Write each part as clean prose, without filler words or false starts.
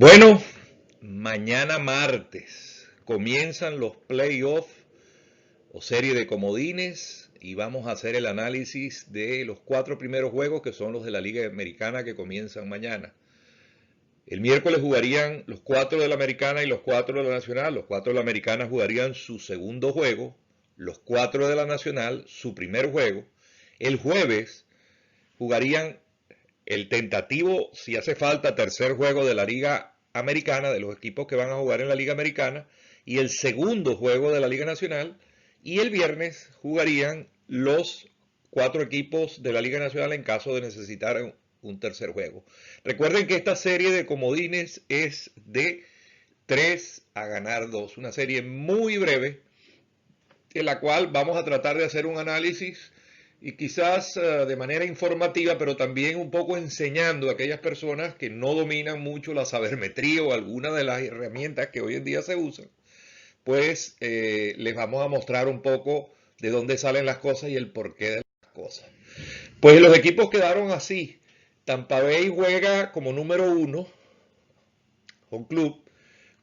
Bueno, mañana martes comienzan los playoffs o serie de comodines y vamos a hacer el análisis de los cuatro primeros juegos que son los de la Liga Americana que comienzan mañana. El miércoles jugarían los cuatro de la Americana y los cuatro de la Nacional. Los cuatro de la Americana jugarían su segundo juego, los cuatro de la Nacional su primer juego. El jueves jugarían el tentativo, si hace falta, tercer juego de la Liga Americana, de los equipos que van a jugar en la Liga Americana, y el segundo juego de la Liga Nacional, y el viernes jugarían los cuatro equipos de la Liga Nacional en caso de necesitar un tercer juego. Recuerden que esta serie de comodines es de 3 a ganar 2, una serie muy breve, en la cual vamos a tratar de hacer un análisis y quizás de manera informativa, pero también un poco enseñando a aquellas personas que no dominan mucho la sabermetría o alguna de las herramientas que hoy en día se usan, pues les vamos a mostrar un poco de dónde salen las cosas y el porqué de las cosas. Pues los equipos quedaron así. Tampa Bay juega como número 1, home club,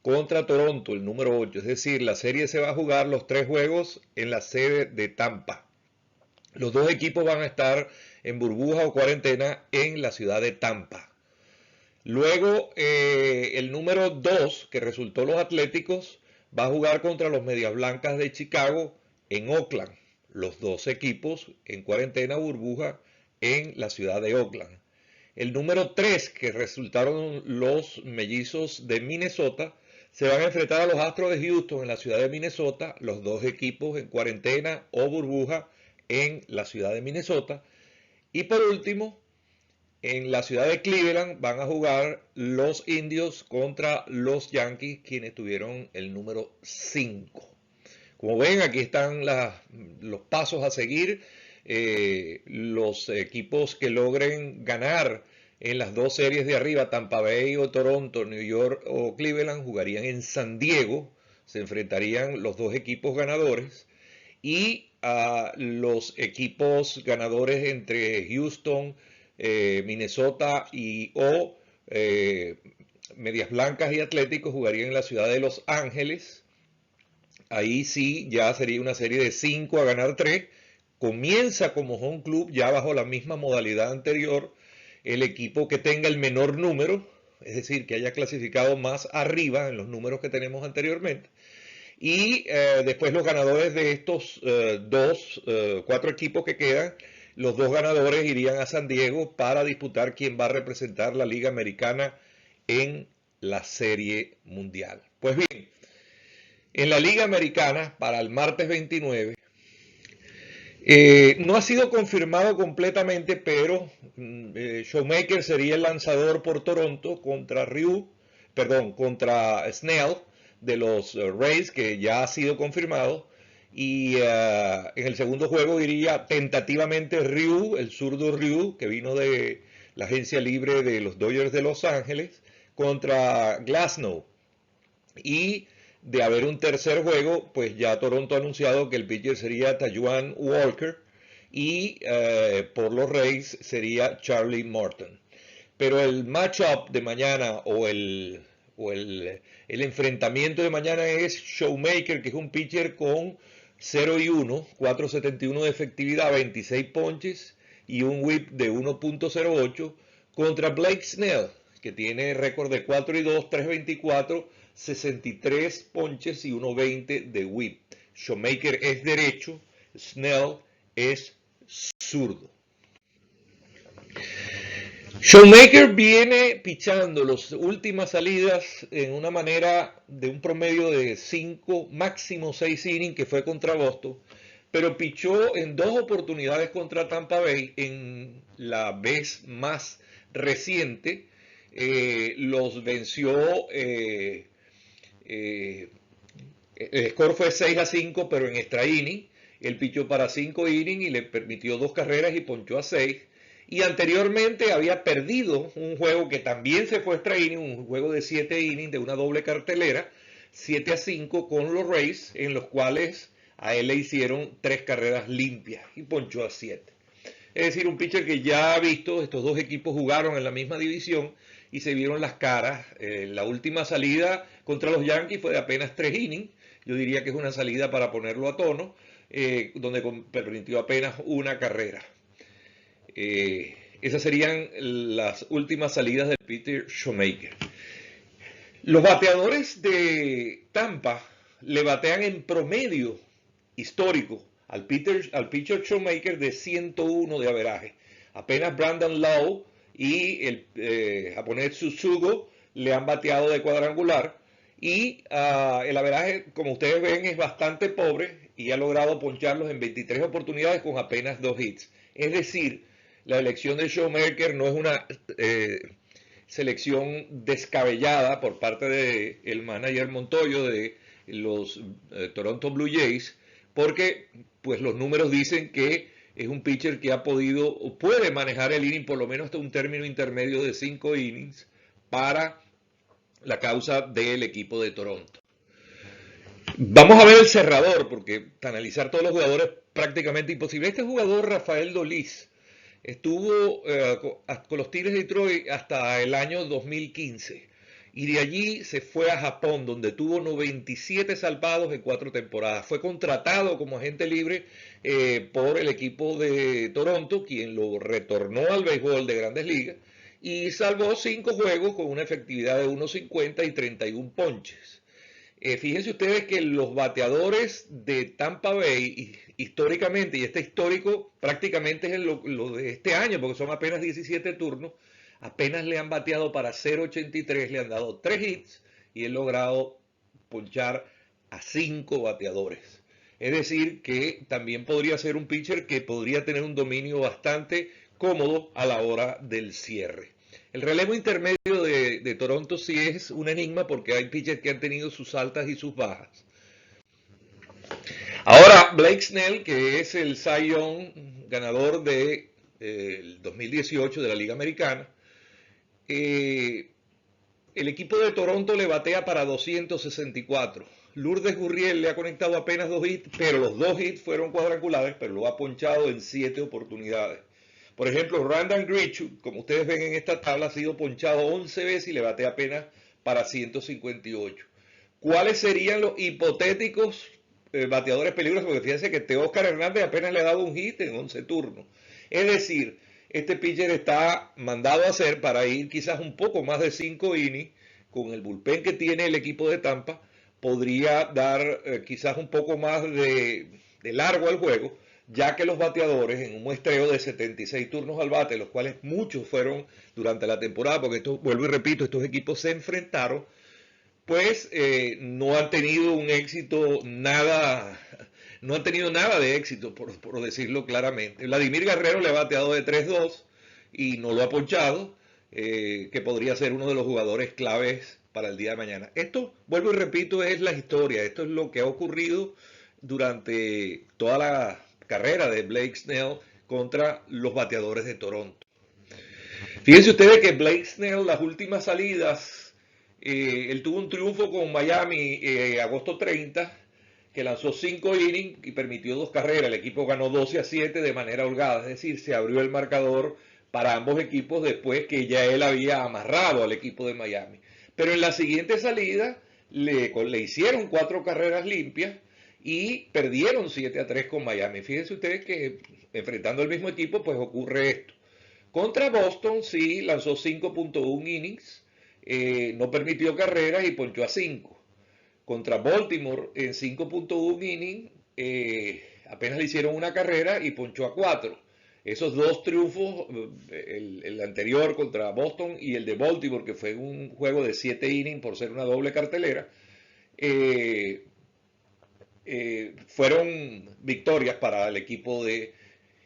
contra Toronto, el número 8. Es decir, la serie se va a jugar los 3 juegos en la sede de Tampa. Los dos equipos van a estar en burbuja o cuarentena en la ciudad de Tampa. Luego, el número 2, que resultó los Atléticos, va a jugar contra los Medias Blancas de Chicago en Oakland. Los dos equipos en cuarentena burbuja en la ciudad de Oakland. El número 3, que resultaron los Mellizos de Minnesota, se van a enfrentar a los Astros de Houston en la ciudad de Minnesota, los dos equipos en cuarentena o burbuja en la ciudad de Minnesota. Y por último, en la ciudad de Cleveland van a jugar los Indios contra los Yankees, quienes tuvieron el número 5. Como ven, aquí están los pasos a seguir. Los equipos que logren ganar en las dos series de arriba, Tampa Bay o Toronto, New York o Cleveland, jugarían en San Diego. Se enfrentarían los dos equipos ganadores. Y los equipos ganadores entre Houston, Minnesota o Medias Blancas y Atléticos jugarían en la ciudad de Los Ángeles. Ahí sí ya sería una serie de 5 a ganar 3. Comienza como home club ya bajo la misma modalidad anterior el equipo que tenga el menor número, es decir, que haya clasificado más arriba en los números que tenemos anteriormente. Y después los ganadores de estos cuatro equipos que quedan, los dos ganadores irían a San Diego para disputar quién va a representar la Liga Americana en la Serie Mundial. Pues bien, en la Liga Americana para el martes 29, no ha sido confirmado completamente, pero Shoemaker sería el lanzador por Toronto contra Snell de los Rays, que ya ha sido confirmado. Y en el segundo juego iría tentativamente Ryu, el zurdo Ryu, que vino de la agencia libre de los Dodgers de Los Ángeles, contra Glasnow. Y de haber un tercer juego, pues ya Toronto ha anunciado que el pitcher sería Taijuan Walker y por los Rays sería Charlie Morton. Pero el matchup de mañana el enfrentamiento de mañana es Shoemaker, que es un pitcher con 0-1, 4.71 de efectividad, 26 ponches y un whip de 1.08 contra Blake Snell, que tiene récord de 4-2, 3.24, 63 ponches y 1.20 de whip. Shoemaker es derecho, Snell es zurdo. Shoemaker viene pichando las últimas salidas en una manera de un promedio de 5, máximo 6 innings, que fue contra Boston, pero pichó en dos oportunidades contra Tampa Bay. En la vez más reciente los venció, el score fue 6-5, pero en extra inning. Él pichó para 5 innings y le permitió 2 carreras y ponchó a 6. Y anteriormente había perdido un juego que también se fue extra inning, un juego de 7 innings de una doble cartelera, 7-5 con los Rays, en los cuales a él le hicieron 3 carreras limpias y ponchó a 7. Es decir, un pitcher que ya ha visto, estos dos equipos jugaron en la misma división y se vieron las caras. La última salida contra los Yankees fue de apenas 3 innings. Yo diría que es una salida para ponerlo a tono, donde permitió apenas una carrera. Esas serían las últimas salidas de Peter Shoemaker. Los bateadores de Tampa le batean en promedio histórico al pitcher Shoemaker de 101 de averaje. Apenas Brandon Lowe y el japonés Suzugo le han bateado de cuadrangular. Y el averaje, como ustedes ven, es bastante pobre y ha logrado poncharlos en 23 oportunidades con apenas 2 hits. Es decir, la elección de Shoemaker no es una selección descabellada por parte del manager Montoyo de los Toronto Blue Jays, porque pues los números dicen que es un pitcher que ha podido o puede manejar el inning por lo menos hasta un término intermedio de 5 innings para la causa del equipo de Toronto. Vamos a ver el cerrador, porque analizar todos los jugadores es prácticamente imposible. Este jugador, Rafael Dolis, estuvo con los Tigres de Detroit hasta el año 2015 y de allí se fue a Japón, donde tuvo 97 salvados en 4 temporadas. Fue contratado como agente libre por el equipo de Toronto, quien lo retornó al béisbol de Grandes Ligas, y salvó 5 juegos con una efectividad de 1.50 y 31 ponches. Fíjense ustedes que los bateadores de Tampa Bay, históricamente, y este histórico prácticamente es lo de este año, porque son apenas 17 turnos, apenas le han bateado para 0.83, le han dado 3 hits y han logrado ponchar a 5 bateadores. Es decir, que también podría ser un pitcher que podría tener un dominio bastante cómodo a la hora del cierre. El relevo intermedio de Toronto sí es un enigma porque hay pitchers que han tenido sus altas y sus bajas. Ahora, Blake Snell, que es el Cy Young ganador del 2018 de la Liga Americana, el equipo de Toronto le batea para 264. Lourdes Gurriel le ha conectado apenas 2 hits, pero los 2 hits fueron cuadrangulares, pero lo ha ponchado en 7 oportunidades. Por ejemplo, Randall Grichuk, como ustedes ven en esta tabla, ha sido ponchado 11 veces y le batea apenas para 158. ¿Cuáles serían los hipotéticos bateadores peligrosos? Porque fíjense que Teóscar Hernández apenas le ha dado un hit en 11 turnos. Es decir, este pitcher está mandado a hacer para ir quizás un poco más de 5 innings con el bullpen que tiene el equipo de Tampa. Podría dar quizás un poco más de largo al juego, ya que los bateadores en un muestreo de 76 turnos al bate, los cuales muchos fueron durante la temporada, porque esto, vuelvo y repito, estos equipos se enfrentaron, pues no han tenido un éxito no han tenido nada de éxito, por decirlo claramente. Vladimir Guerrero le ha bateado de 3-2 y no lo ha ponchado, que podría ser uno de los jugadores claves para el día de mañana. Esto, vuelvo y repito, es la historia, esto es lo que ha ocurrido durante toda la carrera de Blake Snell contra los bateadores de Toronto. Fíjense ustedes que Blake Snell, las últimas salidas, él tuvo un triunfo con Miami agosto 30, que lanzó 5 innings y permitió 2 carreras. El equipo ganó 12-7 de manera holgada, es decir, se abrió el marcador para ambos equipos después que ya él había amarrado al equipo de Miami. Pero en la siguiente salida le hicieron 4 carreras limpias y perdieron 7-3 con Miami. Fíjense ustedes que enfrentando al mismo equipo, pues ocurre esto. Contra Boston sí lanzó 5.1 innings, no permitió carreras y ponchó a 5. Contra Baltimore en 5.1 innings, apenas le hicieron una carrera y ponchó a 4. Esos 2 triunfos, el anterior contra Boston y el de Baltimore, que fue un juego de 7 innings por ser una doble cartelera, fueron victorias para el equipo de...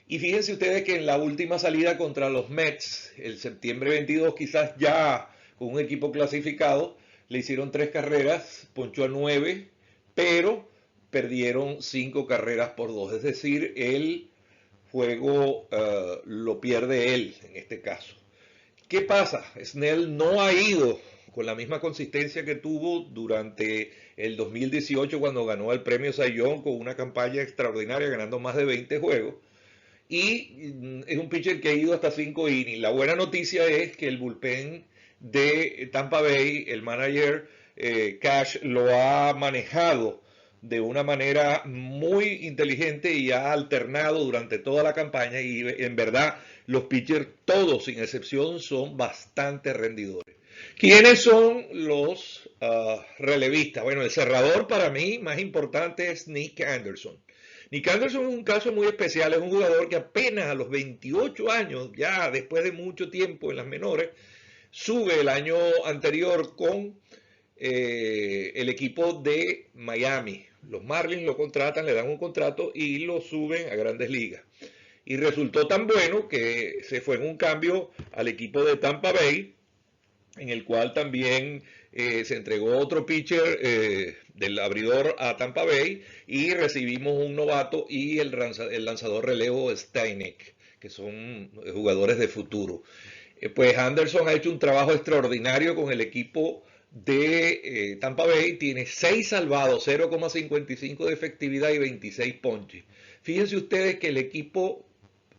Y fíjense ustedes que en la última salida contra los Mets, el septiembre 22, quizás ya con un equipo clasificado, le hicieron 3 carreras, ponchó a 9, pero perdieron 5 carreras por 2. Es decir, el juego lo pierde él en este caso. ¿Qué pasa? Snell no ha ido con la misma consistencia que tuvo durante el 2018 cuando ganó el premio Cy Young con una campaña extraordinaria ganando más de 20 juegos. Y es un pitcher que ha ido hasta 5 innings. La buena noticia es que el bullpen de Tampa Bay, el manager Cash, lo ha manejado de una manera muy inteligente y ha alternado durante toda la campaña y en verdad los pitchers, todos sin excepción, son bastante rendidores. ¿Quiénes son los relevistas? Bueno, el cerrador para mí más importante es Nick Anderson. Nick Anderson es un caso muy especial, es un jugador que apenas a los 28 años, ya después de mucho tiempo en las menores, sube el año anterior con el equipo de Miami. Los Marlins lo contratan, le dan un contrato y lo suben a Grandes Ligas. Y resultó tan bueno que se fue en un cambio al equipo de Tampa Bay, en el cual también se entregó otro pitcher del abridor a Tampa Bay y recibimos un novato y el lanzador relevo Steinek, que son jugadores de futuro. Pues Anderson ha hecho un trabajo extraordinario con el equipo de Tampa Bay, tiene 6 salvados, 0,55 de efectividad y 26 ponches. Fíjense ustedes que el equipo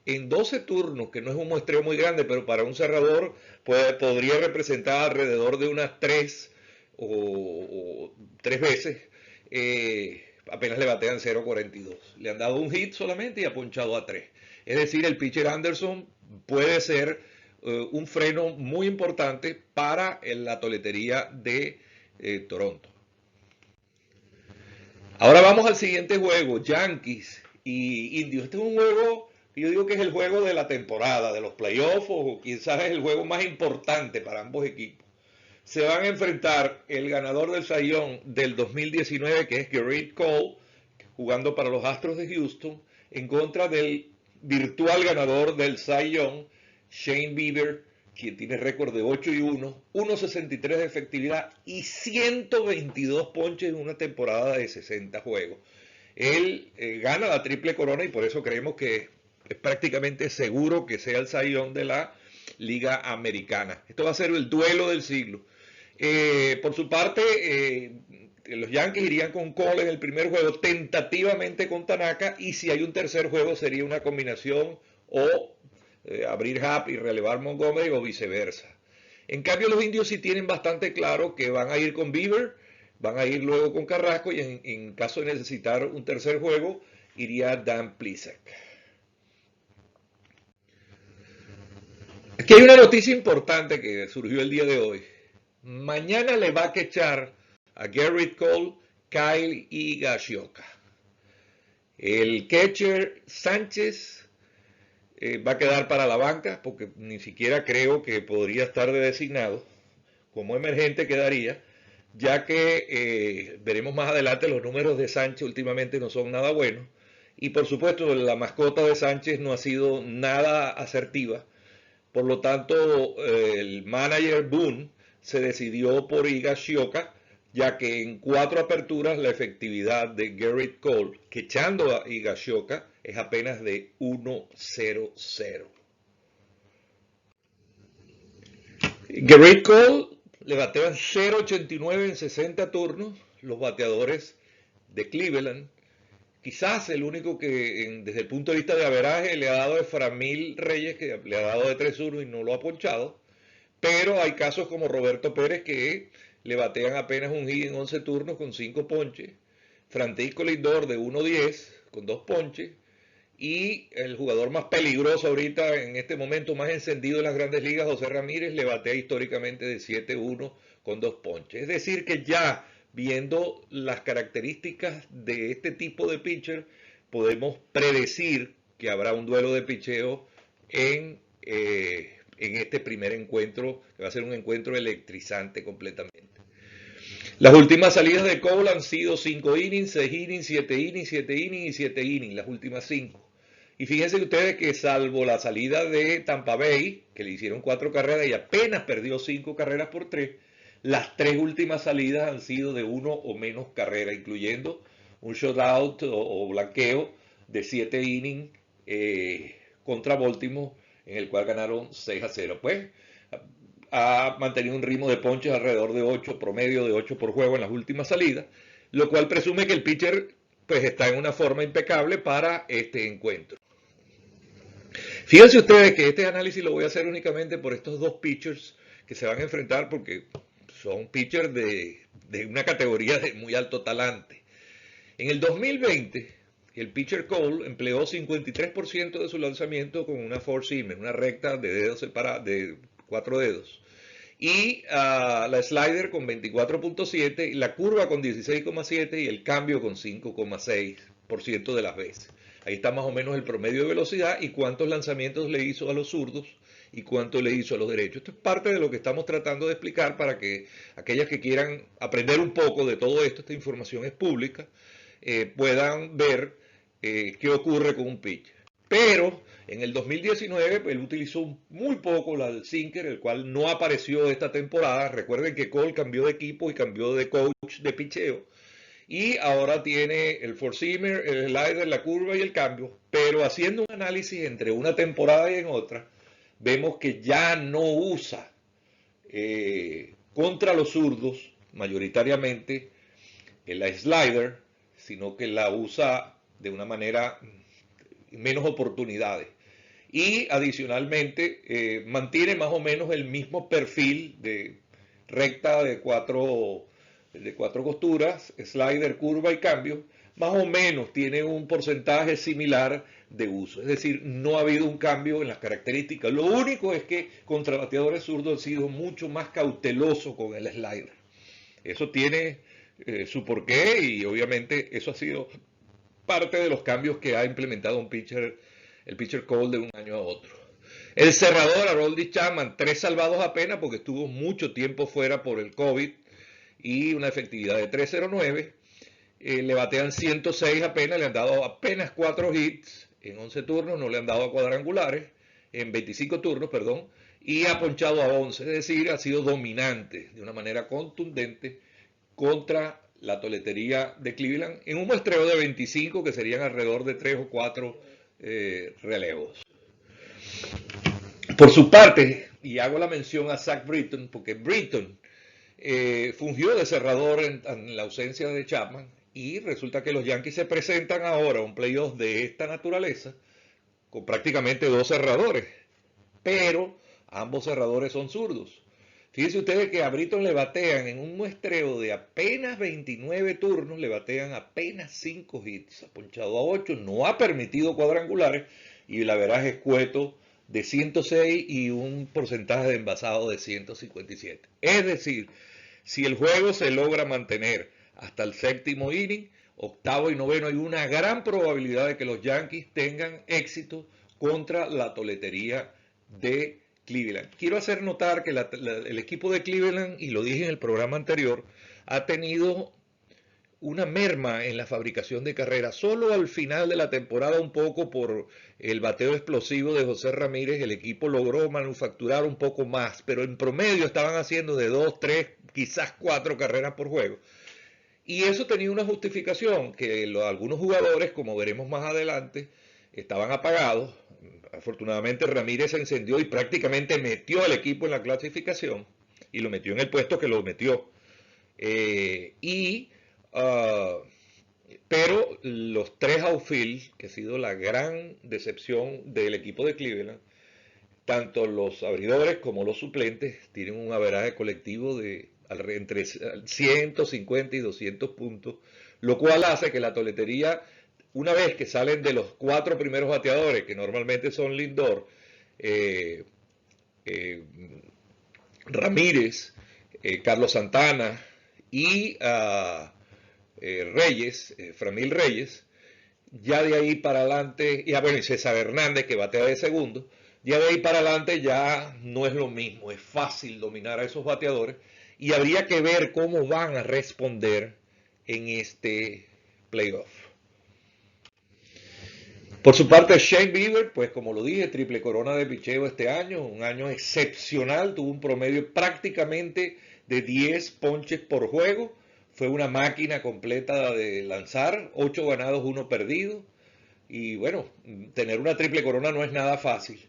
en 12 turnos, que no es un muestreo muy grande, pero para un cerrador podría representar alrededor de unas 3 o 3 veces, apenas le batean 0,42. Le han dado un hit solamente y ha ponchado a 3. Es decir, el pitcher Anderson puede ser un freno muy importante para la toletería de Toronto. Ahora vamos al siguiente juego, Yankees y Indios. Este es un juego que yo digo que es el juego de la temporada, de los playoffs, o quizás es el juego más importante para ambos equipos. Se van a enfrentar el ganador del Cy Young del 2019, que es Gerrit Cole, jugando para los Astros de Houston, en contra del virtual ganador del Cy Young, Shane Bieber, quien tiene récord de 8-1, 1.63 de efectividad y 122 ponches en una temporada de 60 juegos. Él gana la triple corona y por eso creemos que es prácticamente seguro que sea el Cy Young de la Liga Americana. Esto va a ser el duelo del siglo. Por su parte, los Yankees irían con Cole en el primer juego, tentativamente con Tanaka, y si hay un tercer juego sería una combinación o abrir Happ y relevar Montgomery o viceversa. En cambio, los Indios sí tienen bastante claro que van a ir con Bieber, van a ir luego con Carrasco y en caso de necesitar un tercer juego iría Dan Plesac. Aquí hay una noticia importante que surgió el día de hoy. Mañana le va a quechar a Gerrit Cole, Kyle Higashioka. El catcher Sánchez va a quedar para la banca porque ni siquiera creo que podría estar de designado. Como emergente quedaría, ya que veremos más adelante los números de Sánchez últimamente no son nada buenos. Y por supuesto la mascota de Sánchez no ha sido nada asertiva. Por lo tanto, el manager Boone se decidió por Higashioka, ya que en 4 aperturas la efectividad de Gerrit Cole, que echando a Higashioka, es apenas de 1.00. Gerrit Cole le batean 0.89 en 60 turnos, los bateadores de Cleveland. Quizás el único que desde el punto de vista de averaje le ha dado es Framil Reyes, que le ha dado de 3-1 y no lo ha ponchado. Pero hay casos como Roberto Pérez que le batean apenas un hit en 11 turnos con 5 ponches. Francisco Lindor de 1.10 con 2 ponches. Y el jugador más peligroso ahorita, en este momento más encendido en las grandes ligas, José Ramírez, le batea históricamente de 7-1 con 2 ponches. Es decir que ya viendo las características de este tipo de pitcher, podemos predecir que habrá un duelo de picheo en este primer encuentro, que va a ser un encuentro electrizante completamente. Las últimas salidas de Cole han sido 5 innings, 6 innings, 7 innings, 7 innings y 7 innings, las últimas 5. Y fíjense ustedes que salvo la salida de Tampa Bay, que le hicieron 4 carreras y apenas perdió 5 carreras por 3, las 3 últimas salidas han sido de 1 o menos carreras, incluyendo un shutout o blanqueo de 7 innings contra Baltimore, en el cual ganaron 6-0. Pues ha mantenido un ritmo de ponches alrededor de 8, promedio de 8 por juego en las últimas salidas, lo cual presume que el pitcher pues está en una forma impecable para este encuentro. Fíjense ustedes que este análisis lo voy a hacer únicamente por estos dos pitchers que se van a enfrentar porque son pitchers de una categoría de muy alto talante. En el 2020, el pitcher Cole empleó 53% de su lanzamiento con una four-seamer, una recta de dedos separados, de 4 dedos. Y la slider con 24.7, la curva con 16.7 y el cambio con 5.6% de las veces. Ahí está más o menos el promedio de velocidad y cuántos lanzamientos le hizo a los zurdos y cuánto le hizo a los derechos. Esto es parte de lo que estamos tratando de explicar para que aquellas que quieran aprender un poco de todo esto, esta información es pública, puedan ver qué ocurre con un pitcher. Pero en el 2019 él utilizó muy poco el sinker, el cual no apareció esta temporada. Recuerden que Cole cambió de equipo y cambió de coach de picheo. Y ahora tiene el four-seamer, el slider, la curva y el cambio. Pero haciendo un análisis entre una temporada y en otra, vemos que ya no usa contra los zurdos, mayoritariamente, la slider, sino que la usa de una manera menos oportunidades. Y adicionalmente mantiene más o menos el mismo perfil de recta de cuatro costuras, slider, curva y cambio, más o menos tiene un porcentaje similar de uso. Es decir, no ha habido un cambio en las características. Lo único es que contra bateadores zurdos ha sido mucho más cauteloso con el slider. Eso tiene su porqué y obviamente eso ha sido parte de los cambios que ha implementado el pitcher Cole de un año a otro. El cerrador, Aroldis Chapman, 3 salvados apenas porque estuvo mucho tiempo fuera por el COVID y una efectividad de 3.09. Le batean 106 apenas, le han dado apenas 4 hits en 11 turnos, no le han dado a cuadrangulares, en 25 turnos, perdón, y ha ponchado a 11, es decir, ha sido dominante de una manera contundente contra la toletería de Cleveland en un muestreo de 25 que serían alrededor de 3 o 4 relevos. Por su parte, y hago la mención a Zach Britton, porque Britton fungió de cerrador en la ausencia de Chapman y resulta que los Yankees se presentan ahora a un playoff de esta naturaleza con prácticamente 2 cerradores, pero ambos cerradores son zurdos. Fíjense ustedes que a Britton le batean en un muestreo de apenas 29 turnos, le batean apenas 5 hits, ha ponchado a 8, no ha permitido cuadrangulares y la verdad es escueto de 106 y un porcentaje de envasado de 157. Es decir, si el juego se logra mantener hasta el 7º inning, 8º y 9º, hay una gran probabilidad de que los Yankees tengan éxito contra la toletería de Cleveland. Quiero hacer notar que el equipo de Cleveland, y lo dije en el programa anterior, ha tenido una merma en la fabricación de carreras. Solo al final de la temporada, un poco por el bateo explosivo de José Ramírez, el equipo logró manufacturar un poco más, pero en promedio estaban haciendo de 2, 3, quizás 4 carreras por juego. Y eso tenía una justificación, que algunos jugadores, como veremos más adelante, estaban apagados. Afortunadamente Ramírez se encendió y prácticamente metió al equipo en la clasificación y lo metió en el puesto que lo metió. Pero los 3 outfield, que ha sido la gran decepción del equipo de Cleveland, tanto los abridores como los suplentes tienen un averaje colectivo de entre 150 y 200 puntos, lo cual hace que la toletería, una vez que salen de los 4 primeros bateadores, que normalmente son Lindor, Ramírez, Carlos Santana y Reyes, Framil Reyes, ya de ahí para adelante, y bueno, y César Hernández que batea de segundo, ya de ahí para adelante ya no es lo mismo, es fácil dominar a esos bateadores y habría que ver cómo van a responder en este playoff. Por su parte, Shane Bieber, pues como lo dije, triple corona de picheo este año, un año excepcional, tuvo un promedio prácticamente de 10 ponches por juego, fue una máquina completa de lanzar, 8 ganados, 1 perdido, y bueno, tener una triple corona no es nada fácil,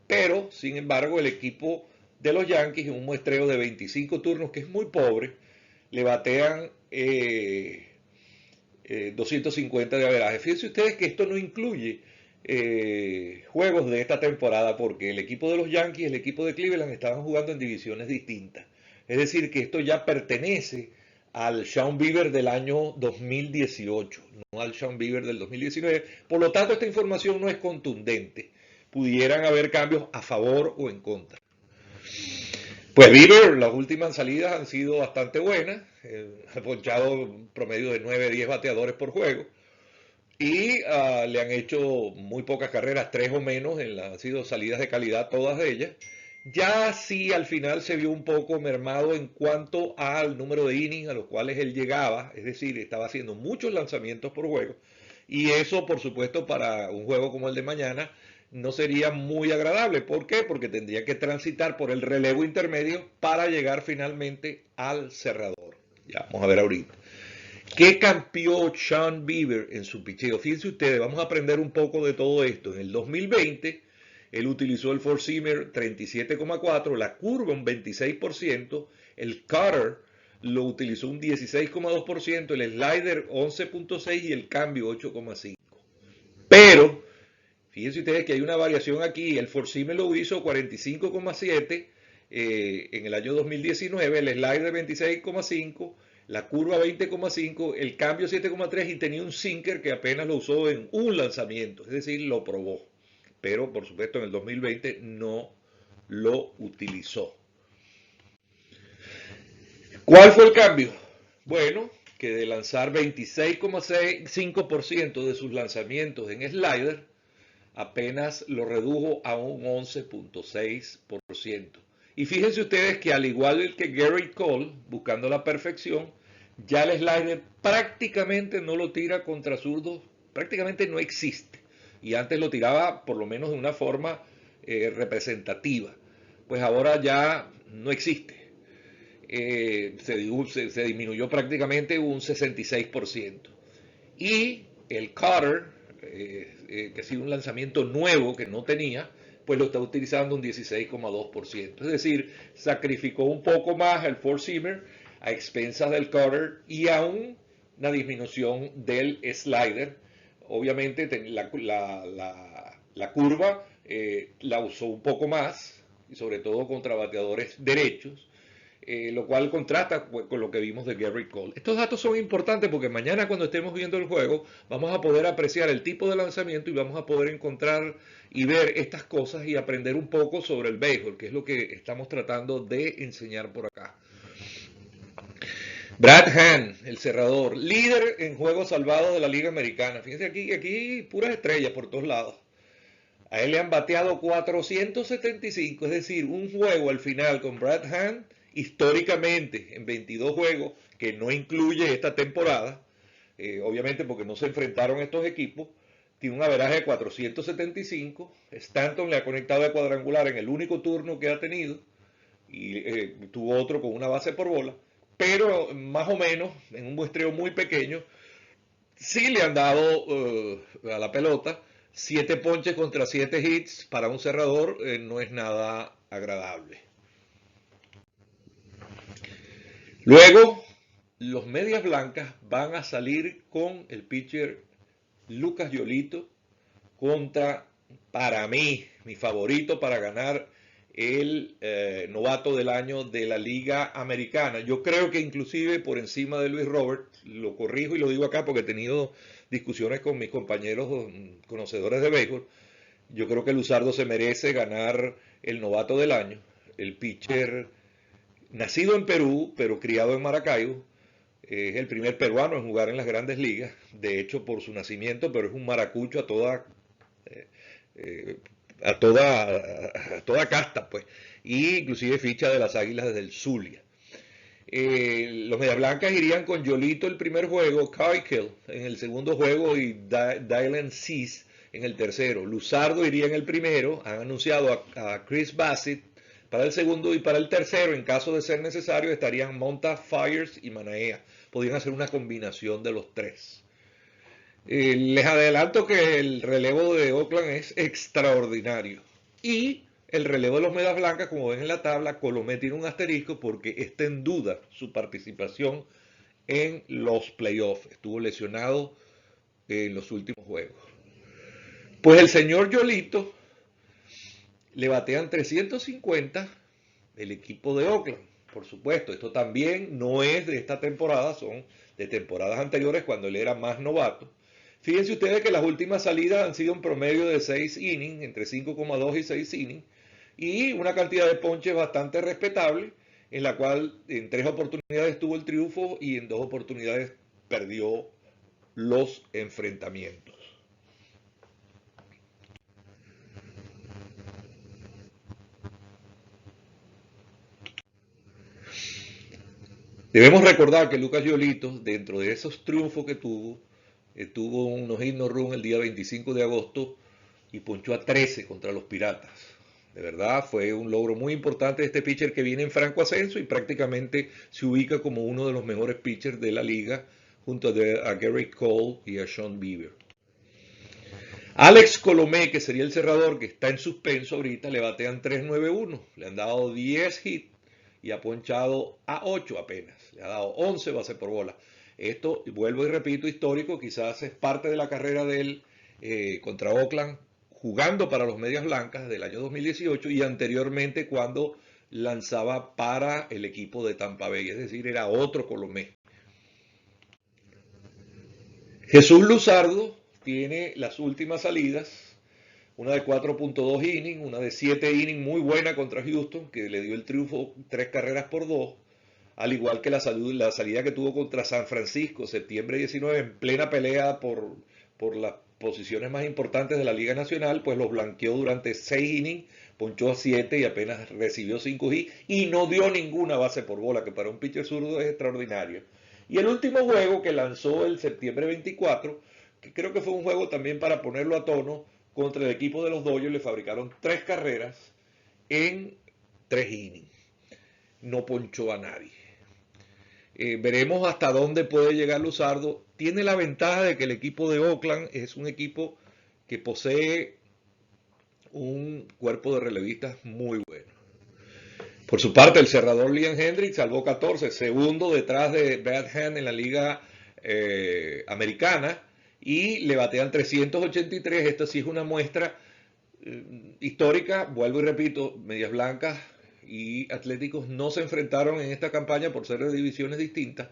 pero sin embargo el equipo de los Yankees en un muestreo de 25 turnos, que es muy pobre, le batean 250 de averaje. Fíjense ustedes que esto no incluye juegos de esta temporada porque el equipo de los Yankees y el equipo de Cleveland estaban jugando en divisiones distintas. Es decir, que esto ya pertenece al Sean Bieber del año 2018, no al Sean Bieber del 2019. Por lo tanto, esta información no es contundente. Pudieran haber cambios a favor o en contra. Pues Bieber, las últimas salidas han sido bastante buenas. Ha ponchado un promedio de 9-10 bateadores por juego. Y le han hecho muy pocas carreras, 3 o menos, han sido salidas de calidad todas ellas. Ya sí al final se vio un poco mermado en cuanto al número de innings a los cuales él llegaba, es decir, estaba haciendo muchos lanzamientos por juego. Y eso, por supuesto, para un juego como el de mañana, no sería muy agradable. ¿Por qué? Porque tendría que transitar por el relevo intermedio para llegar finalmente al cerrador. Ya, vamos a ver ahorita. ¿Qué cambió Sean Bieber en su picheo? Fíjense ustedes, vamos a aprender un poco de todo esto. En el 2020, él utilizó el four-seamer 37,4, la curva un 26%, el cutter lo utilizó un 16,2%, el slider 11,6 y el cambio 8,5. Pero, fíjense ustedes que hay una variación aquí. El four-seamer lo hizo 45,7 en el año 2019, el slider 26,5, la curva 20,5, el cambio 7,3 y tenía un sinker que apenas lo usó en un lanzamiento, es decir, lo probó. Pero por supuesto en el 2020 no lo utilizó. ¿Cuál fue el cambio? Bueno, que de lanzar 26,5% de sus lanzamientos en slider, apenas lo redujo a un 11,6%. Y fíjense ustedes que al igual que Gerrit Cole, buscando la perfección, ya el slider prácticamente no lo tira contra zurdos, prácticamente no existe. Y antes lo tiraba por lo menos de una forma representativa. Pues ahora ya no existe. Se disminuyó prácticamente un 66%. Y el cutter, que ha sido un lanzamiento nuevo que no tenía, pues lo está utilizando un 16,2%. Es decir, sacrificó un poco más el four-seamer a expensas del cutter y aún una disminución del slider. Obviamente la curva la usó un poco más, y sobre todo contra bateadores derechos, lo cual contrasta con lo que vimos de Gerrit Cole. Estos datos son importantes porque mañana cuando estemos viendo el juego vamos a poder apreciar el tipo de lanzamiento y vamos a poder encontrar y ver estas cosas y aprender un poco sobre el béisbol, que es lo que estamos tratando de enseñar por acá. Brad Hand, el cerrador, líder en juegos salvados de la Liga Americana. Fíjense aquí puras estrellas por todos lados. A él le han bateado 475, es decir, un juego al final con Brad Hand, históricamente en 22 juegos, que no incluye esta temporada, obviamente porque no se enfrentaron estos equipos, tiene un averaje de 475. Stanton le ha conectado de cuadrangular en el único turno que ha tenido y tuvo otro con una base por bola, pero más o menos en un muestreo muy pequeño sí le han dado a la pelota. 7 ponches contra 7 hits para un cerrador no es nada agradable. Luego, los Medias Blancas van a salir con el pitcher Lucas Yolito contra, para mí, mi favorito para ganar el novato del año de la Liga Americana. Yo creo que inclusive por encima de Luis Robert, lo corrijo y lo digo acá porque he tenido discusiones con mis compañeros conocedores de béisbol, yo creo que Luzardo se merece ganar el novato del año. El pitcher nacido en Perú, pero criado en Maracaibo, es el primer peruano en jugar en las grandes ligas, de hecho por su nacimiento, pero es un maracucho eh, eh, a toda casta, pues, y inclusive ficha de las Águilas del Zulia. Los Medias Blancas irían con Yolito el primer juego, Keuchel en el segundo juego y Dylan Cease en el tercero. Luzardo iría en el primero, han anunciado a Chris Bassett para el segundo y para el tercero, en caso de ser necesario, estarían Monta, Fires y Manaea. Podrían hacer una combinación de los tres. Les adelanto que el relevo de Oakland es extraordinario. Y el relevo de los Medias Blancas, como ven en la tabla, Colomé tiene un asterisco porque está en duda su participación en los playoffs. Estuvo lesionado en los últimos juegos. Pues el señor Yolito le batean 350 el equipo de Oakland. Por supuesto, esto también no es de esta temporada, son de temporadas anteriores cuando él era más novato. Fíjense ustedes que las últimas salidas han sido un promedio de 6 innings, entre 5,2 y 6 innings, y una cantidad de ponches bastante respetable, en la cual en 3 oportunidades tuvo el triunfo y en 2 oportunidades perdió los enfrentamientos. Debemos recordar que Lucas Yolito, dentro de esos triunfos que tuvo un no-hit no-run el día 25 de agosto y ponchó a 13 contra los Piratas. De verdad, fue un logro muy importante de este pitcher que viene en franco ascenso y prácticamente se ubica como uno de los mejores pitchers de la liga junto a Gerrit Cole y a Sean Bieber. Alex Colomé, que sería el cerrador, que está en suspenso ahorita, le batean 3.91. Le han dado 10 hits y ha ponchado a 8 apenas. Le ha dado 11 bases por bola. Esto, vuelvo y repito, histórico, quizás es parte de la carrera de él contra Oakland, jugando para los Medias Blancas del año 2018 y anteriormente cuando lanzaba para el equipo de Tampa Bay, es decir, era otro Colomé. Jesús Luzardo tiene las últimas salidas, una de 4.2 innings, una de 7 innings muy buena contra Houston, que le dio el triunfo 3 carreras por 2, al igual que la salida que tuvo contra San Francisco, septiembre 19, en plena pelea por las posiciones más importantes de la Liga Nacional, pues los blanqueó durante 6 innings, ponchó a 7 y apenas recibió 5 hits y no dio ninguna base por bola, que para un pitcher zurdo es extraordinario. Y el último juego que lanzó el septiembre 24, que creo que fue un juego también para ponerlo a tono, contra el equipo de los Dodgers, le fabricaron 3 carreras en 3 innings. No ponchó a nadie. Veremos hasta dónde puede llegar Luzardo. Tiene la ventaja de que el equipo de Oakland es un equipo que posee un cuerpo de relevistas muy bueno. Por su parte, el cerrador Liam Hendricks salvó 14, segundo detrás de Brad Hand en la liga americana, y le batean 383. Esta sí es una muestra histórica. Vuelvo y repito, Medias Blancas y Atléticos no se enfrentaron en esta campaña por ser de divisiones distintas,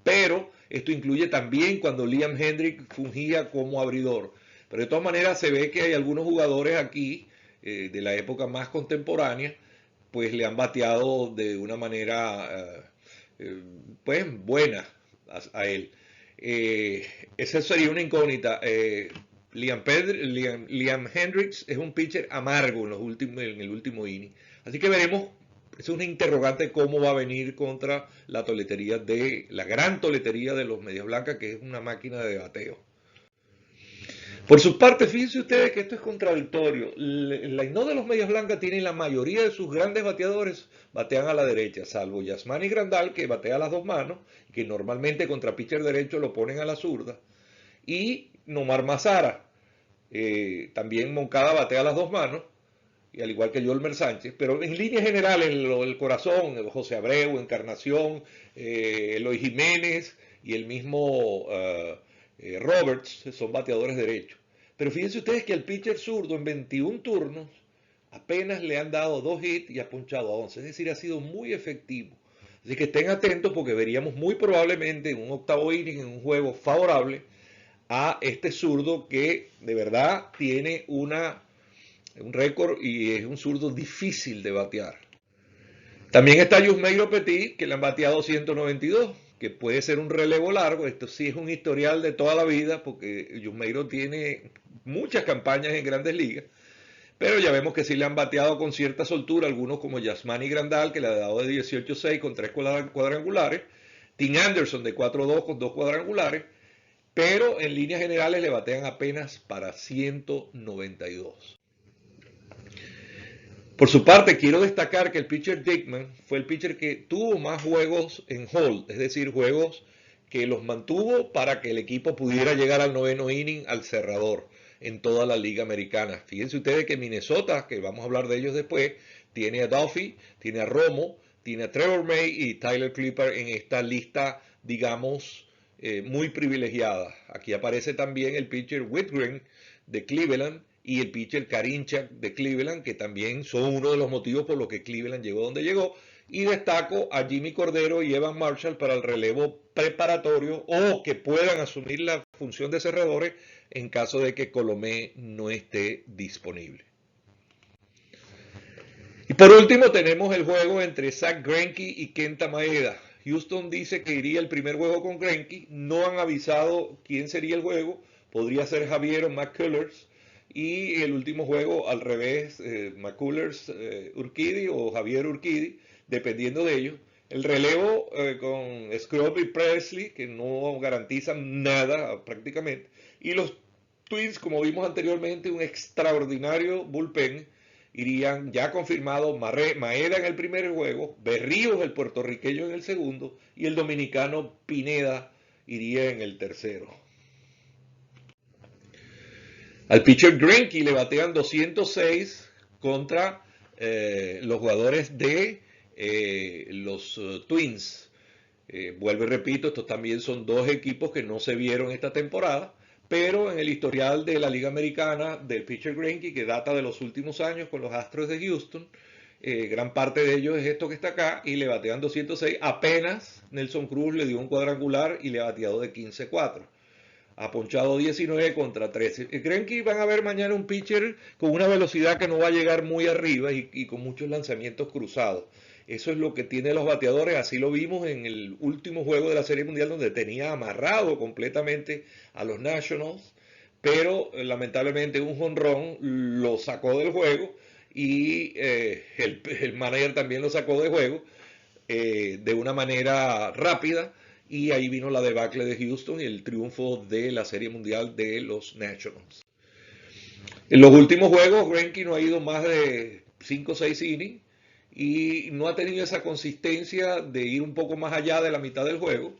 pero esto incluye también cuando Liam Hendricks fungía como abridor. Pero de todas maneras se ve que hay algunos jugadores aquí de la época más contemporánea, pues le han bateado de una manera pues buena a él. Esa sería una incógnita. Liam Hendricks es un pitcher amargo en el último inning. Así que veremos, es una interrogante cómo va a venir contra la gran toletería de los Medias Blancas, que es una máquina de bateo. Por su parte, fíjense ustedes que esto es contradictorio. El line de los Medias Blancas tiene la mayoría de sus grandes bateadores batean a la derecha, salvo Yasmani Grandal, que batea a las 2 manos, que normalmente contra pitcher derecho lo ponen a la zurda, y Nomar Mazara. También Moncada batea a las 2 manos, y al igual que Yolmer Sánchez, pero en líneas generales, el corazón, José Abreu, Encarnación, Eloy Jiménez y el mismo Roberts son bateadores derechos. Pero fíjense ustedes que al pitcher zurdo en 21 turnos apenas le han dado 2 hits y ha ponchado a 11. Es decir, ha sido muy efectivo. Así que estén atentos porque veríamos muy probablemente en un octavo inning, en un juego favorable, a este zurdo que de verdad tiene un récord y es un zurdo difícil de batear. También está Yusmeiro Petit, que le han bateado 192, que puede ser un relevo largo. Esto sí es un historial de toda la vida, porque Yusmeiro tiene muchas campañas en Grandes Ligas, pero ya vemos que sí le han bateado con cierta soltura, algunos como Yasmani Grandal, que le ha dado de 18-6 con 3 cuadrangulares, Tim Anderson de 4-2 con 2 cuadrangulares, pero en líneas generales le batean apenas para 192. Por su parte, quiero destacar que el pitcher Dickman fue el pitcher que tuvo más juegos en hold, es decir, juegos que los mantuvo para que el equipo pudiera llegar al 9º inning al cerrador en toda la liga americana. Fíjense ustedes que Minnesota, que vamos a hablar de ellos después, tiene a Duffy, tiene a Romo, tiene a Trevor May y Tyler Clippard en esta lista, digamos, muy privilegiada. Aquí aparece también el pitcher Whitgren de Cleveland y el pitcher Karinchak de Cleveland, que también son uno de los motivos por los que Cleveland llegó donde llegó. Y destaco a Jimmy Cordero y Evan Marshall para el relevo preparatorio o que puedan asumir la función de cerradores en caso de que Colomé no esté disponible. Y por último tenemos el juego entre Zack Greinke y Kenta Maeda. Houston dice que iría el primer juego con Greinke, no han avisado quién sería el juego, podría ser Javier o McCullers, y el último juego al revés, McCullers Urquidy o Javier Urquidy, dependiendo de ellos. El relevo con Scrub y Presley, que no garantizan nada prácticamente, y los Twins, como vimos anteriormente, un extraordinario bullpen. Irían ya confirmado Maeda en el primer juego, Berríos el puertorriqueño en el segundo y el dominicano Pineda iría en el tercero. Al pitcher Greinke le batean 206 contra los jugadores de los Twins. Vuelvo y repito, estos también son dos equipos que no se vieron esta temporada, pero en el historial de la Liga Americana del pitcher Greinke, que data de los últimos años con los Astros de Houston, gran parte de ellos es esto que está acá, y le batean 206, apenas Nelson Cruz le dio un cuadrangular y le ha bateado de 15-4. Ha ponchado 19 contra 13. ¿Creen que van a ver mañana un pitcher con una velocidad que no va a llegar muy arriba y con muchos lanzamientos cruzados? Eso es lo que tiene los bateadores, así lo vimos en el último juego de la Serie Mundial donde tenía amarrado completamente a los Nationals, pero lamentablemente un jonrón lo sacó del juego y el manager también lo sacó del juego de una manera rápida y ahí vino la debacle de Houston y el triunfo de la Serie Mundial de los Nationals. En los últimos juegos Greinke no ha ido más de 5 o 6 innings y no ha tenido esa consistencia de ir un poco más allá de la mitad del juego.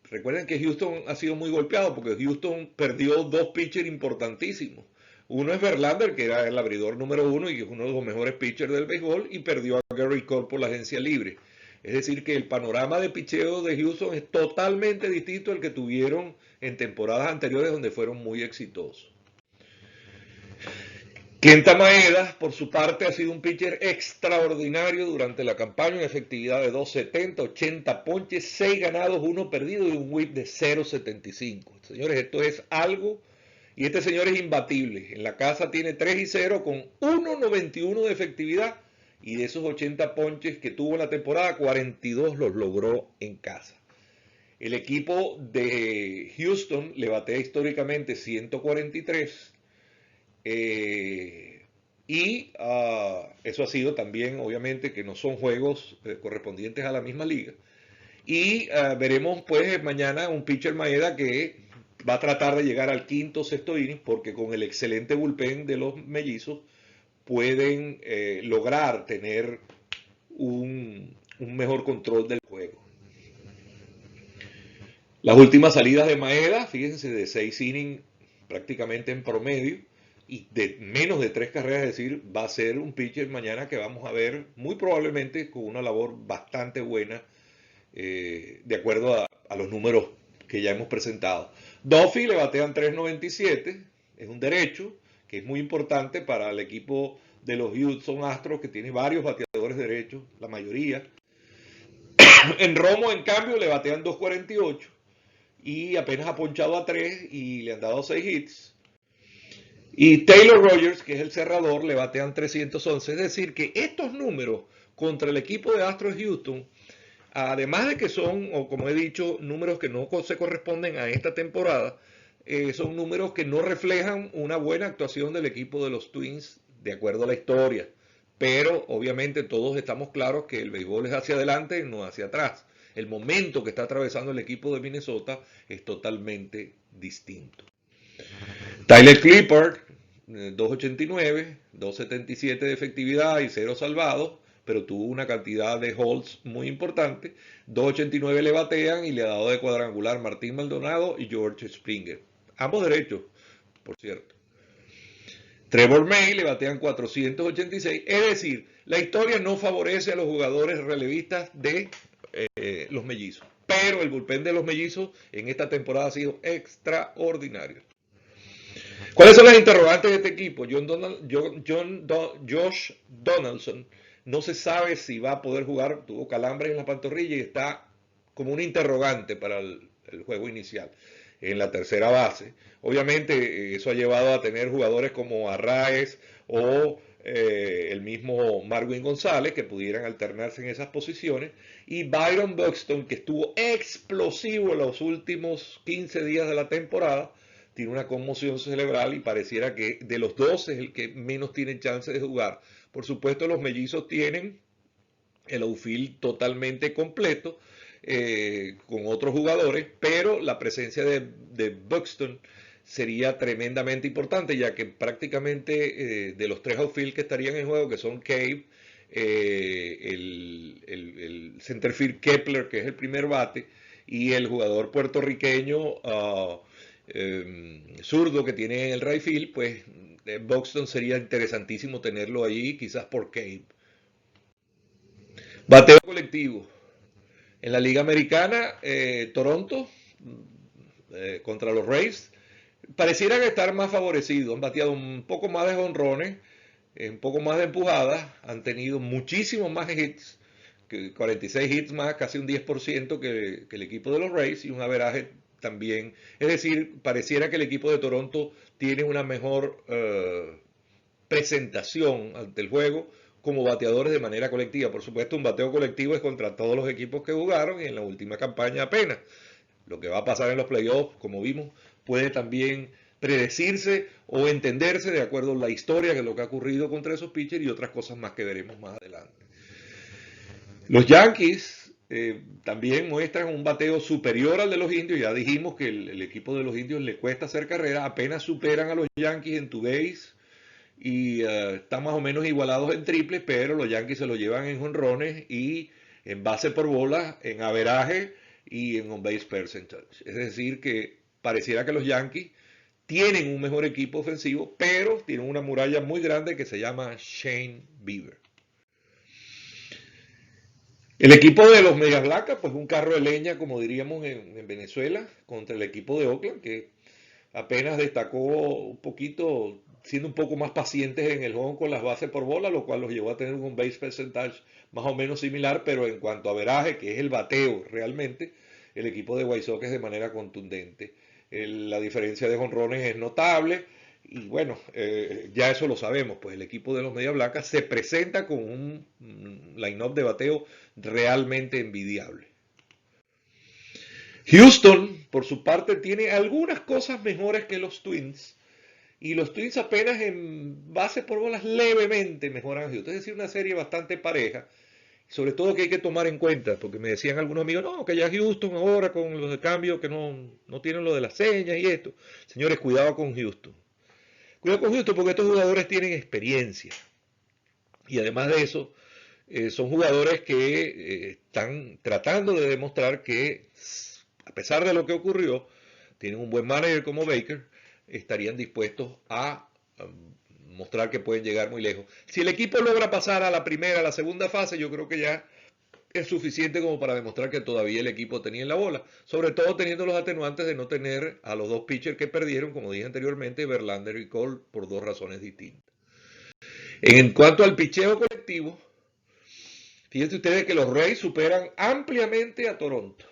Recuerden que Houston ha sido muy golpeado porque Houston perdió dos pitchers importantísimos. Uno es Verlander, que era el abridor número 1 y que es uno de los mejores pitchers del béisbol, y perdió a Gary Cole por la agencia libre. Es decir, que el panorama de picheo de Houston es totalmente distinto al que tuvieron en temporadas anteriores donde fueron muy exitosos. Kenta Maeda, por su parte, ha sido un pitcher extraordinario durante la campaña, una efectividad de 2.70, 80 ponches, 6 ganados, 1 perdido y un whip de 0.75. Señores, esto es algo, y este señor es imbatible. En la casa tiene 3-0 con 1.91 de efectividad, y de esos 80 ponches que tuvo en la temporada, 42 los logró en casa. El equipo de Houston le batea históricamente 143. Eso ha sido también, obviamente, que no son juegos correspondientes a la misma liga. Y veremos pues mañana un pitcher Maeda que va a tratar de llegar al quinto o sexto inning, porque con el excelente bullpen de los mellizos pueden lograr tener un mejor control del juego. Las últimas salidas de Maeda, fíjense, de 6 innings prácticamente en promedio, y de menos de 3 carreras, es decir, va a ser un pitcher mañana que vamos a ver muy probablemente con una labor bastante buena de acuerdo a los números que ya hemos presentado. Duffy le batean 3.97, es un derecho que es muy importante para el equipo de los Houston Astros, que tiene varios bateadores derechos, la mayoría. En Romo, en cambio, le batean 2.48 y apenas ha ponchado a 3 y le han dado 6 hits. Y Taylor Rogers, que es el cerrador, le batean 311. Es decir, que estos números contra el equipo de Astros Houston, además de que son, o como he dicho, números que no se corresponden a esta temporada, son números que no reflejan una buena actuación del equipo de los Twins de acuerdo a la historia. Pero obviamente todos estamos claros que el béisbol es hacia adelante, no hacia atrás. El momento que está atravesando el equipo de Minnesota es totalmente distinto. Tyler Clippard, 2.89, 2.77 de efectividad y 0 salvados, pero tuvo una cantidad de holds muy importante. 2.89 le batean y le ha dado de cuadrangular Martín Maldonado y George Springer. Ambos derechos, por cierto. Trevor May le batean 486. Es decir, la historia no favorece a los jugadores relevistas de los mellizos. Pero el bullpen de los mellizos en esta temporada ha sido extraordinario. ¿Cuáles son las interrogantes de este equipo? Josh Donaldson no se sabe si va a poder jugar, tuvo calambres en la pantorrilla y está como un interrogante para el juego inicial en la tercera base. Obviamente eso ha llevado a tener jugadores como Arraez o el mismo Marwin González que pudieran alternarse en esas posiciones y Byron Buxton que estuvo explosivo en los últimos 15 días de la temporada tiene una conmoción cerebral y pareciera que de los dos es el que menos tiene chance de jugar. Por supuesto, los mellizos tienen el outfield totalmente completo con otros jugadores, pero la presencia de Buxton sería tremendamente importante, ya que prácticamente de los tres outfield que estarían en juego, que son Cave, el centerfield Kepler, que es el primer bate, y el jugador puertorriqueño zurdo que tiene en el right field, pues Buxton sería interesantísimo tenerlo allí, quizás por Cave. Bateo colectivo. En la Liga Americana, Toronto contra los Rays parecieran estar más favorecidos. Han bateado un poco más de jonrones, un poco más de empujadas, han tenido muchísimos más hits, 46 hits más, casi un 10% que el equipo de los Rays y un averaje también. Es decir, pareciera que el equipo de Toronto tiene una mejor presentación ante el juego como bateadores de manera colectiva. Por supuesto, un bateo colectivo es contra todos los equipos que jugaron y en la última campaña apenas. Lo que va a pasar en los playoffs, como vimos, puede también predecirse o entenderse de acuerdo a la historia de lo que ha ocurrido contra esos pitchers y otras cosas más que veremos más adelante. Los Yankees también muestran un bateo superior al de los indios. Ya dijimos que el equipo de los indios le cuesta hacer carrera, apenas superan a los Yankees en two base y están más o menos igualados en triples, pero los Yankees se lo llevan en jonrones y en base por bola, en averaje y en on-base percentage. Es decir, que pareciera que los Yankees tienen un mejor equipo ofensivo, pero tienen una muralla muy grande que se llama Shane Bieber. El equipo de los Medias Blancas, pues un carro de leña, como diríamos en Venezuela, contra el equipo de Oakland, que apenas destacó un poquito, siendo un poco más pacientes en el juego con las bases por bola, lo cual los llevó a tener un base percentage más o menos similar, pero en cuanto a averaje, que es el bateo realmente, el equipo de White Sox es de manera contundente. La diferencia de jonrones es notable y bueno, ya eso lo sabemos, pues el equipo de los Medias Blancas se presenta con un line-up de bateo realmente envidiable. Houston, por su parte, tiene algunas cosas mejores que los Twins. Y los Twins apenas en base por bolas levemente mejoran a Houston. Es decir, una serie bastante pareja. Sobre todo que hay que tomar en cuenta, porque me decían algunos amigos, no, que ya Houston ahora con los de cambio que no tienen lo de las señas y esto. Señores, cuidado con Houston. Cuidado con Houston porque estos jugadores tienen experiencia. Y además de eso, son jugadores que están tratando de demostrar que a pesar de lo que ocurrió, tienen un buen manager como Baker, estarían dispuestos a mostrar que pueden llegar muy lejos. Si el equipo logra pasar a la primera, a la segunda fase, yo creo que ya es suficiente como para demostrar que todavía el equipo tenía en la bola, sobre todo teniendo los atenuantes de no tener a los dos pitchers que perdieron, como dije anteriormente, Verlander y Cole, por dos razones distintas. En cuanto al picheo colectivo, fíjense ustedes que los Rays superan ampliamente a Toronto.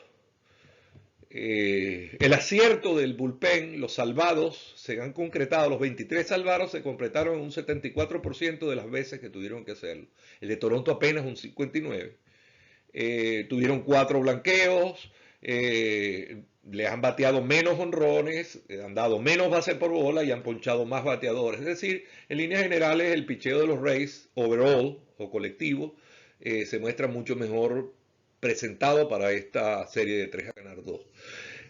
El acierto del bullpen, los salvados se han concretado, los 23 salvados se completaron un 74% de las veces que tuvieron que hacerlo. El de Toronto apenas un 59%. Tuvieron 4 blanqueos, les han bateado menos honrones, han dado menos bases por bola y han ponchado más bateadores. Es decir, en líneas generales el picheo de los Rays, overall o colectivo, se muestra mucho mejor presentado para esta serie de 3-2.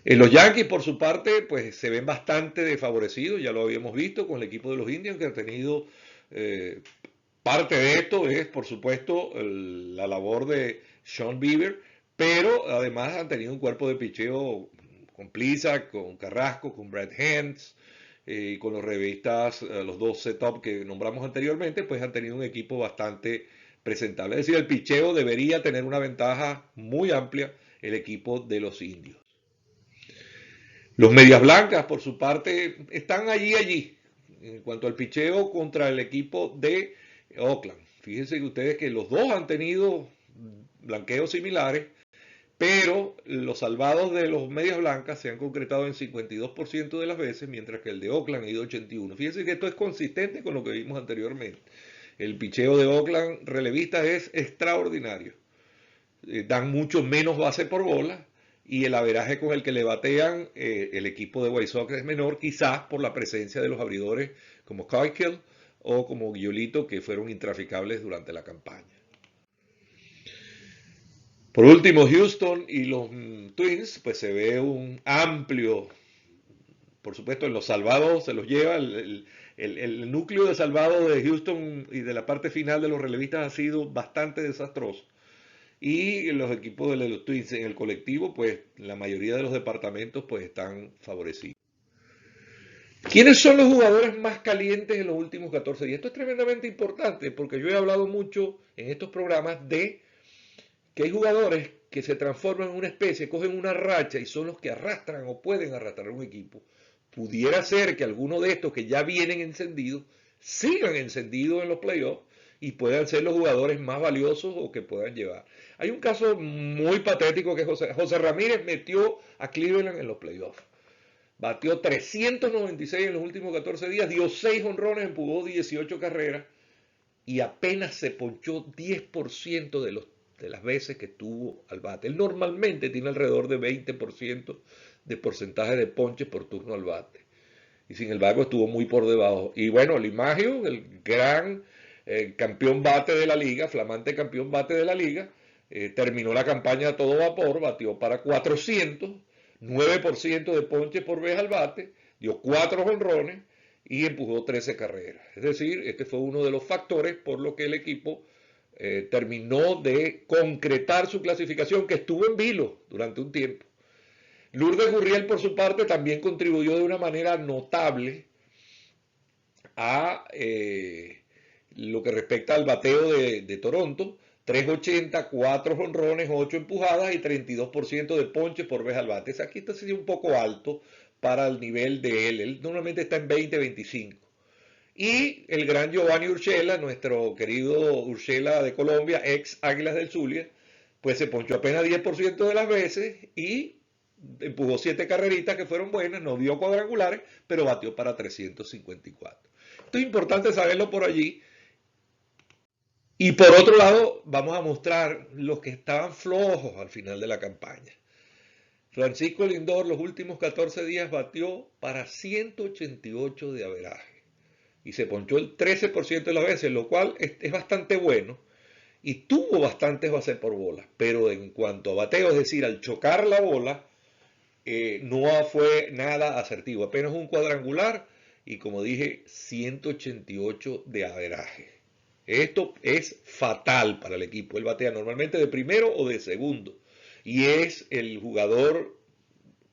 Los Yankees, por su parte, pues se ven bastante desfavorecidos, ya lo habíamos visto con el equipo de los Indians, que ha tenido parte de esto es, por supuesto, la labor de Sean Bieber, pero además han tenido un cuerpo de picheo con Plisak, con Carrasco, con Brad Hand, y con los revistas, los dos setup que nombramos anteriormente, pues han tenido un equipo bastante presentable. Es decir, el picheo debería tener una ventaja muy amplia el equipo de los indios. Los Medias Blancas, por su parte, están allí, en cuanto al picheo contra el equipo de Oakland. Fíjense que ustedes que los dos han tenido blanqueos similares, pero los salvados de los Medias Blancas se han concretado en 52% de las veces, mientras que el de Oakland ha ido 81%. Fíjense que esto es consistente con lo que vimos anteriormente. El picheo de Oakland relevista es extraordinario. Dan mucho menos base por bola y el averaje con el que le batean el equipo de White Sox es menor, quizás por la presencia de los abridores como Keuchel o como Giolito, que fueron intraficables durante la campaña. Por último, Houston y los Twins, pues se ve un amplio, por supuesto, en los salvados se los lleva, el núcleo de salvado de Houston y de la parte final de los relevistas ha sido bastante desastroso. Y los equipos de los Twins en el colectivo, pues la mayoría de los departamentos pues están favorecidos. ¿Quiénes son los jugadores más calientes en los últimos 14 días? Esto es tremendamente importante porque yo he hablado mucho en estos programas de que hay jugadores que se transforman en una especie, cogen una racha y son los que arrastran o pueden arrastrar un equipo. Pudiera ser que alguno de estos que ya vienen encendidos sigan encendidos en los playoffs y puedan ser los jugadores más valiosos o que puedan llevar. Hay un caso muy patético que José Ramírez metió a Cleveland en los playoffs. Batió 396 en los últimos 14 días, dio 6 honrones, empujó 18 carreras y apenas se ponchó 10% de las veces que estuvo al bate. Él normalmente tiene alrededor de 20% de porcentaje de ponches por turno al bate. Y sin embargo estuvo muy por debajo. Y bueno, Limagio, el gran campeón bate de la liga, flamante campeón bate de la liga, terminó la campaña a todo vapor, batió para 400, 9% de ponches por vez al bate, dio 4 jonrones y empujó 13 carreras. Es decir, este fue uno de los factores por lo que el equipo terminó de concretar su clasificación, que estuvo en vilo durante un tiempo. Lourdes Gurriel, por su parte, también contribuyó de una manera notable a lo que respecta al bateo de Toronto. 3.80, 4 jonrones, 8 empujadas y 32% de ponches por vez al bate. Aquí está siendo un poco alto para el nivel de él. Él normalmente está en 20-25. Y el gran Giovanni Urshela, nuestro querido Urshela de Colombia, ex Águilas del Zulia, pues se ponchó apenas 10% de las veces y empujó 7 carreritas que fueron buenas, no dio cuadrangulares, pero batió para 354. Esto es importante saberlo por allí. Y por otro lado, vamos a mostrar los que estaban flojos al final de la campaña. Francisco Lindor los últimos 14 días batió para 188 de averaje y se ponchó el 13% de las veces, lo cual es bastante bueno y tuvo bastantes bases por bola, pero en cuanto a bateo, es decir, al chocar la bola, no fue nada asertivo, apenas un cuadrangular y como dije, 188 de averaje. Esto es fatal para el equipo. Él batea normalmente de primero o de segundo y es el jugador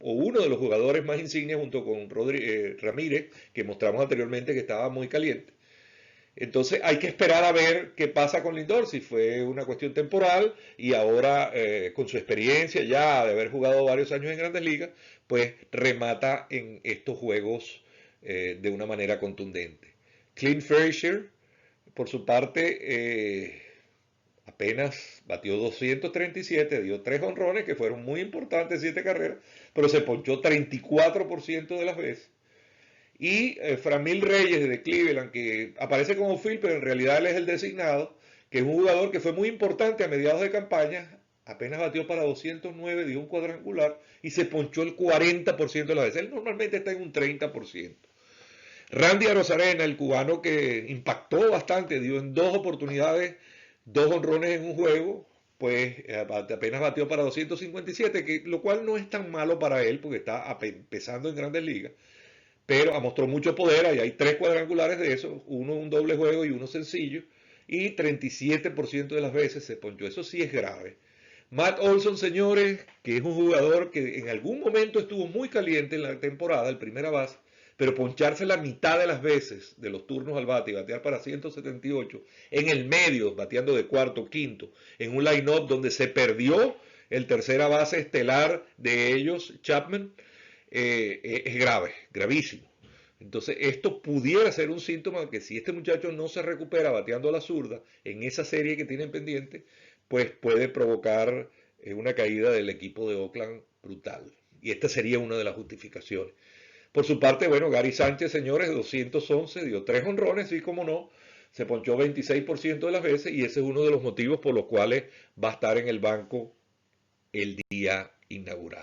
o uno de los jugadores más insignes junto con Ramírez, que mostramos anteriormente que estaba muy caliente. Entonces hay que esperar a ver qué pasa con Lindor, si fue una cuestión temporal y ahora con su experiencia ya de haber jugado varios años en Grandes Ligas, pues remata en estos juegos de una manera contundente. Clint Frazier, por su parte, apenas batió 237, dio 3 honrones que fueron muy importantes, 7 carreras, pero se ponchó 34% de las veces. Y Framil Reyes de Cleveland, que aparece como field, pero en realidad él es el designado, que es un jugador que fue muy importante a mediados de campaña, apenas batió para 209, dio un cuadrangular y se ponchó el 40% de las veces. Él normalmente está en un 30%. Randy Arozarena, el cubano que impactó bastante, dio en 2 oportunidades 2 honrones en un juego, pues apenas batió para 257, lo cual no es tan malo para él porque está empezando en Grandes Ligas, pero mostró mucho poder, ahí hay 3 cuadrangulares de eso, uno un doble juego y uno sencillo, y 37% de las veces se ponchó, eso sí es grave. Matt Olson, señores, que es un jugador que en algún momento estuvo muy caliente en la temporada, el primera base, pero poncharse la mitad de las veces de los turnos al bate y batear para 178 en el medio, bateando de cuarto, quinto, en un line-up donde se perdió el tercera base estelar de ellos, Chapman, es grave, gravísimo. Entonces, esto pudiera ser un síntoma de que si este muchacho no se recupera bateando a la zurda en esa serie que tienen pendiente, pues puede provocar una caída del equipo de Oakland brutal. Y esta sería una de las justificaciones. Por su parte, bueno, Gary Sánchez, señores, 211, dio 3 honrones, sí como no, se ponchó 26% de las veces y ese es uno de los motivos por los cuales va a estar en el banco el día inaugural.